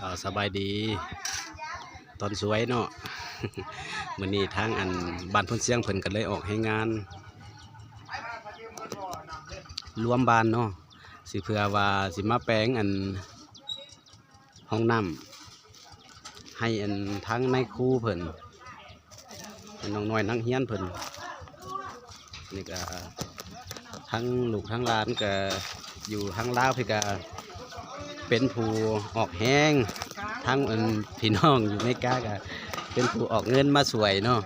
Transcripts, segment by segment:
ก็สบายดีตอนสวยเนาะ มื้อนี้ทางอันบ้านพุ่นเสียงเพิ่นก็เลยออกให้งานรวมบ้านเนาะสิเพื่อว่าสิมาแปลงอันห้องน้ำให้อันทั้งในครูเพิ่นน้องน้อยนักเรียนเพิ่นนี่ก็ทั้งลูกทั้งหลานก็อยู่ทั้งลาวพี่ก็เป็นผู้ออกแห้งทั้งอันพี่น้องอยู่ในกาก็เป็นผู้ออกเงินมาสวยเนาะ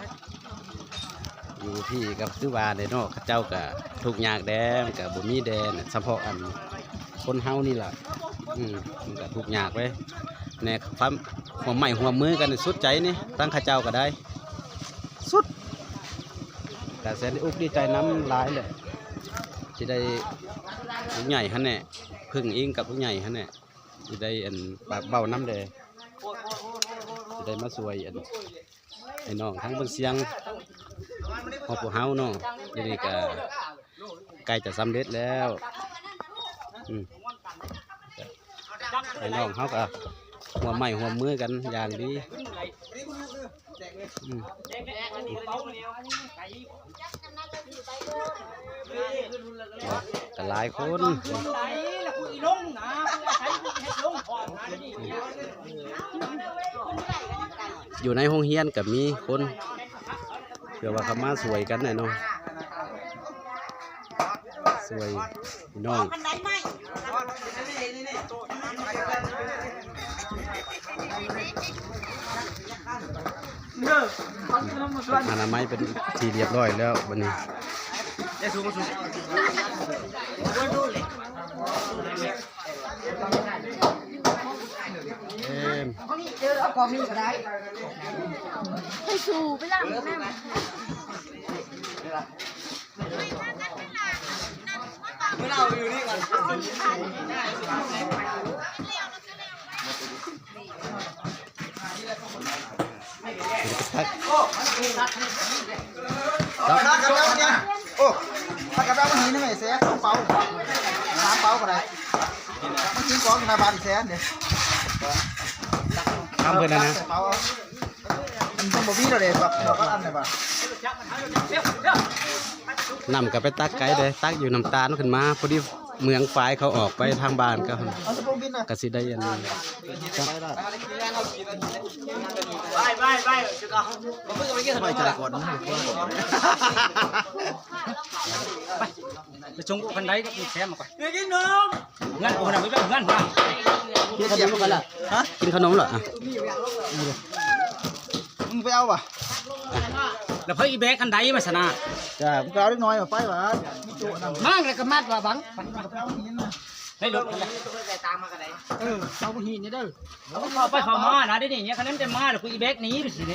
อยู่พี่กับคือว่าเนาะเขาเจ้าก็ทุกข์ยากแดงกับบ่มีแดนเฉพาะอันคนเฮานี่ล่ะมันก็ทุกข์ยากเว้ยแน่ความหัวใหม่หัวมือกันสุดใจนี่ตั้งข้าเจ้าก็ได้สุดแต่แสนดีอกดีใจน้ำหลายเลยที่ได้ผู้ใหญ่ฮะเนี่ยพึ่งอิงกับผู้ใหญ่ฮะเนี่ยที่ได้อันปากเบ้าน้ำเลยที่ได้มาสวยอันไอ้น้องทั้งบนเสียงพอผู้เฮาเนาะนี่ก็ใกล้จะสำเร็จแล้วไอ้น้องเฮาก็หัวใหม่หัวมือกันอย่างดีแต่หลายคนอยู่ในห้องเฮียนกับมีคนเผื่อว่าเขามาสวยกันหน่อยเนาะสวยพี่น้องอนามัยเป็นทีเรียบร้อยแล้ววันนี้ไปสู่ไปล่างแม่เราอยู่นี่ก่อนถ้ากระเป๋าเนี่ยโอ้ถ้ากระเป๋ามันหินไม่เสีย2 เป๋า3 เป๋าก็ได้มันกินของธนาคารแสนเดี๋ยวทำเพื่อนนะมันต้องบ่มีแล้วเด้บอกก็อันไหนบ่นำกับไปตักไก่เลยตักอยู่น้ำตาลขึ้นมาพอดีเมืองฝ่ายเขาออกไปทางบ้านก็กสิได้ยันไปจ่ายก่อนไปชงกันได้ก็มีแซมมาก่อนกินนมงั้นโอ้นะไม่เป็นงั้นนะกินขนมกันละฮะกินขนมเหรอมึงไปเอาป่ะแล้วเพิ่งอีเบกกันได้มาชนะจ้ามึงเอาเล็กน้อยมาไปว่ะมั่งเลยก็มัดว่าบังให้รถกันเลยเอาหินนี่เด้อเอาไปเข้ามานะได้นี่เนี่ยคะแนนจะมาแล้วกูอีเบกหนีไปสิเนี่ย